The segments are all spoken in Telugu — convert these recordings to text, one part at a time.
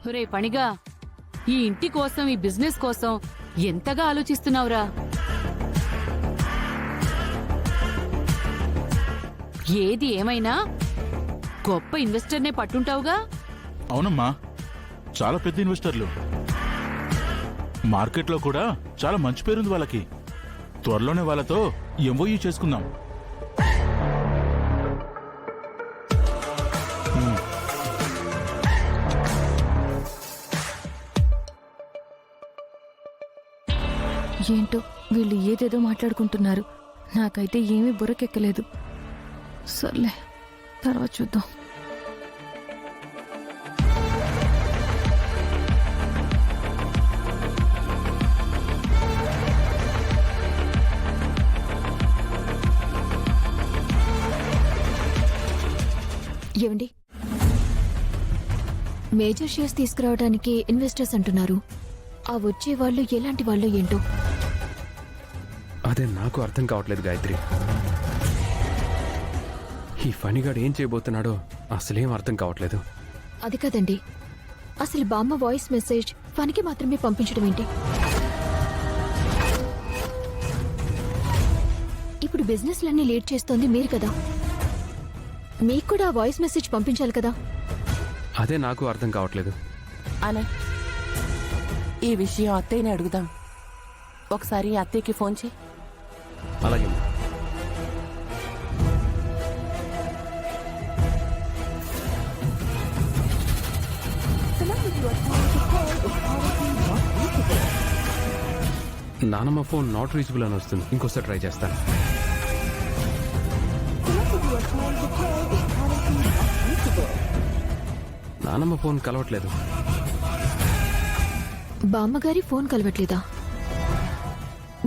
ఒరే పనిగా, ఈ ఇంటి కోసం, ఈ బిజినెస్ కోసం ఎంతగా ఆలోచిస్తున్నావురా? ఏది ఏమైనా గొప్ప ఇన్వెస్టర్నే పట్టుంటావుగా? అవునమ్మా, చాలా పెద్ద ఇన్వెస్టర్లు. మార్కెట్లో కూడా చాలా మంచి పేరుంది వాళ్ళకి. త్వరలోనే వాళ్ళతో ఎంఓయూ చేసుకుందాం. ఏంటో వీళ్ళు ఏదేదో మాట్లాడుకుంటున్నారు. నాకైతే ఏమీ బుర్రకెక్కలేదు. సర్లే, తర్వాత చూద్దాం. ఏమండి, మేజర్ షేర్స్ తీసుకురావడానికి ఇన్వెస్టర్స్ అంటున్నారు. ఆ వచ్చే వాళ్ళు ఎలాంటి వాళ్ళు ఏంటో. అదే నాకు అర్థం కావట్లేదు గాయత్రి. ఈ ఫణిగాడు ఏం చేయబోతున్నాడో అసలేం అర్థం కావట్లేదు. అది కాదండి, అసలు బామ్మ వాయిస్ మెసేజ్ ఫనికి మాత్రమే పంపించడం ఏంటి? ఇప్పుడు బిజినెస్లన్నీ లీడ్ చేస్తోంది మీరు కదా, మీకు కూడా వాయిస్ మెసేజ్ పంపించాలి కదా. అదే నాకు అర్థం కావట్లేదు. ఆనంద్, ఈ విషయం అత్తయ్యని అడుగుదాం. ఒకసారి అత్తయ్యకి ఫోన్ చేయి. అలాగే. నానమ్మ ఫోన్ నాట్ రీచబుల్ అని వస్తుంది. ఇంకోసారి ట్రై చేస్తాను. నానమ్మ ఫోన్ కలవట్లేదు. బామ్మగారి ఫోన్ కలవట్లేదా?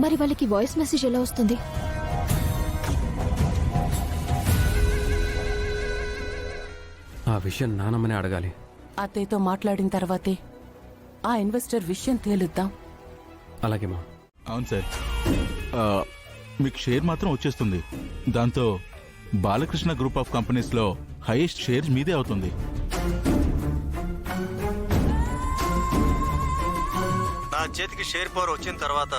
మరి వాళ్ళకి వాయిస్ మెసేజ్ ఎలా వస్తుంది? ఆ విషయం నానమ్మనే అడగాలి. అత్తయ్యతో మాట్లాడిన తర్వాతే ఆ ఇన్వెస్టర్ విషయం తేలుద్దాం. అలాగే మా. అవును సార్, మీకు షేర్ మాత్రం వచ్చేస్తుంది. దాంతో బాలకృష్ణ గ్రూప్ ఆఫ్ కంపెనీస్ లో హైయెస్ట్ షేర్ మీదే అవుతుంది. నా చేతికి షేర్ పవర్ వచ్చిన తర్వాత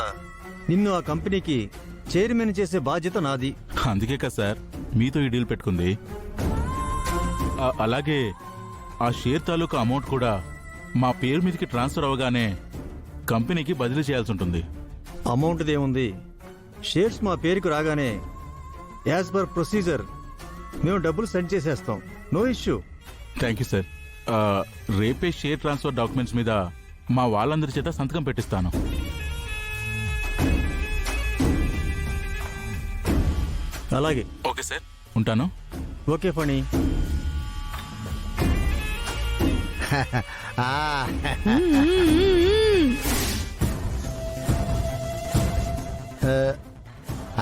నిన్ను ఆ కంపెనీకి చైర్మన్ చేసే బాధ్యత నాది. అందుకే కదా సార్ మీతో ఈ డీల్ పెట్టుకుంది. అలాగే ఆ షేర్ తాలూకా అమౌంట్ కూడా మా పేరు మీదకి ట్రాన్స్ఫర్ అవగానే కంపెనీకి బదిలీ చేయాల్సి ఉంటుంది. అమౌంట్ దేముంది, షేర్స్ మా పేరుకు రాగానే యాజ్ పర్ ప్రొసీజర్ మేము డబ్బులు సెండ్ చేసేస్తాం. No issue. Thank you sir. రేపే షేర్ ట్రాన్స్ఫర్ డాక్యుమెంట్స్ మీద మా వాళ్ళందరి చేత సంతకం పెట్టిస్తాను. అలాగే. ఓకే సార్, ఉంటాను. ఓకే ఫణి.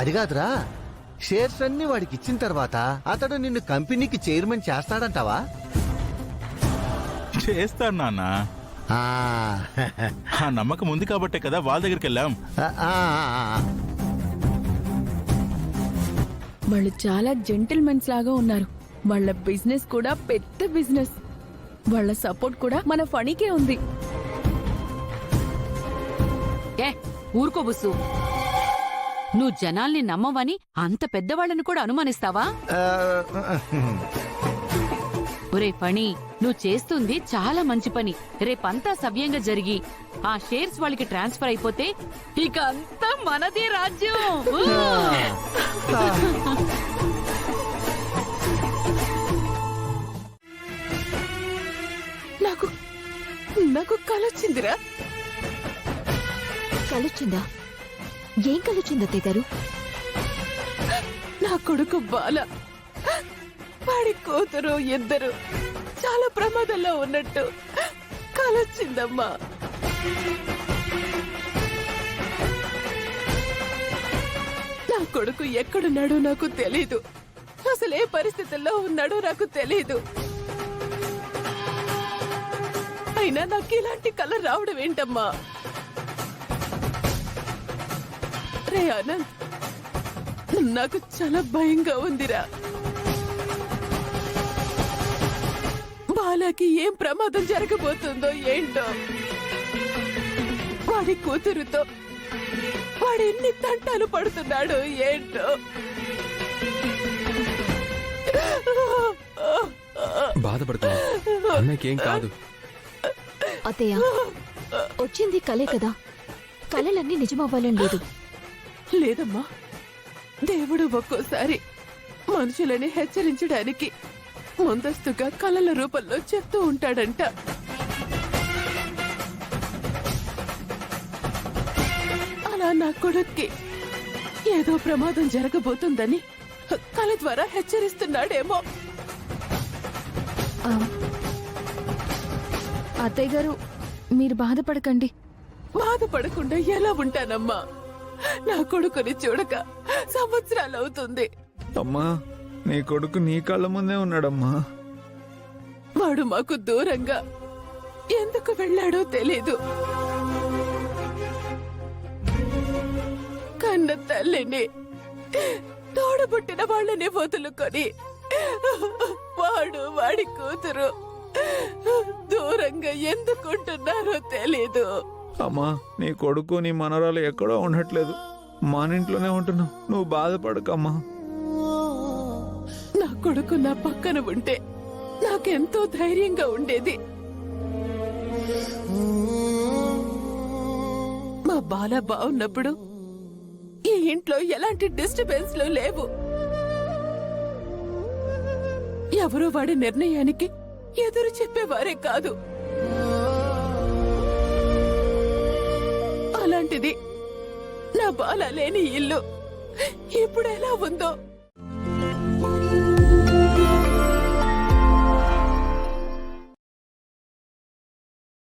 అది కాదురా, షేర్స్ అన్ని వాడికి ఇచ్చిన తర్వాత అతడు నిన్ను కంపెనీకి చైర్మన్ చేస్తాడంటావా? చేస్తాను నాన్న. ఆ నమ్మకం ఉంది కాబట్టే కదా వాళ్ళ దగ్గరికి వెళ్ళాం. వాళ్ళు చాలా జెంటిల్మెన్స్ లాగా ఉన్నారు. వాళ్ళ బిజినెస్ కూడా పెద్ద బిజినెస్. వాళ్ళ సపోర్ట్ కూడా మన ఫణికే ఉంది. ఊరుకో బుస్సు, నువ్వు జనాల్ని నమ్మవని అంత పెద్దవాళ్ళని కూడా అనుమానిస్తావా? ఒరే ఫణి, నువ్వు చేస్తుంది చాలా మంచి పని. రేపంతా సవ్యంగా జరిగి ఆ షేర్స్ వాళ్ళకి ట్రాన్స్ఫర్ అయిపోతే ఇక అంతా మనదే రాజ్యం. నాకు కలొచ్చిందిరా. కలొచ్చిందా? ఏం కలొచ్చింది అత్తయ్య గారు? నా కొడుకు బాల, వాడి కూతురు ఇద్దరు చాలా ప్రమాదంలో ఉన్నట్టు కలొచ్చిందమ్మా. నా కొడుకు ఎక్కడున్నాడో నాకు తెలీదు. అసలు ఏ పరిస్థితుల్లో ఉన్నాడో నాకు తెలీదు. అయినా నాకు ఇలాంటి కళ రావడం ఏంటమ్మా? రే ఆనంద్, నాకు చాలా భయంగా ఉందిరా. బాల బాలకి ఏం ప్రమాదం జరగబోతుందో ఏంటో. వాడి కూతురుతో వాడు ఎన్ని తంటాలు పడుతున్నాడు ఏంటో. బాధపడుతున్నా అన్నయ్యకి ఏం కాదు. అత్తయ్య వచ్చింది కలే కదా, కలలన్నీ నిజమవ్వాలని లేదు. లేదమ్మా, దేవుడు ఒక్కోసారి మనుషులని హెచ్చరించడానికి ముందస్తుగా కలల రూపంలో చెప్తూ ఉంటాడంట. అలా నా కొడుక్కి ఏదో ప్రమాదం జరగబోతుందని కల ద్వారా హెచ్చరిస్తున్నాడేమో. అత్తయ్య గారు, మీరు బాధపడకండి. బాధపడకుండా ఎలా ఉంటానమ్మా? నా కొడుకుని చూడక సంవత్సరాలవుతుంది. అమ్మా, నీ కొడుకు నీ కళ్ళ ముందే ఉన్నాడమ్మా. వాడు మాకు దూరంగా ఎందుకు వెళ్ళాడో తెలీదు. కన్న తల్లిని, తోడబుట్టిన వాళ్ళని వదులుకొని వాడు వాడి కూతురు దూరంగా ఎందుకుంటున్నారో తెలీదు. అమ్మా, నీ కొడుకు నీ మనవరాలు ఎక్కడో ఉండట్లేదు, మన ఇంట్లోనే ఉంటున్నావు. నువ్వు బాధపడకమ్మా. నా కొడుకు నా పక్కన ఉంటే నాకెంతో ధైర్యంగా ఉండేది. మా బాల బాగున్నప్పుడు ఈ ఇంట్లో ఎలాంటి డిస్టర్బెన్స్లు లేవు. ఎవరో వాడి నిర్ణయానికి ఎదురు చెప్పేవారే కాదు. అలాంటిది నా బాల లేని ఇల్లు ఇప్పుడు ఎలా ఉందో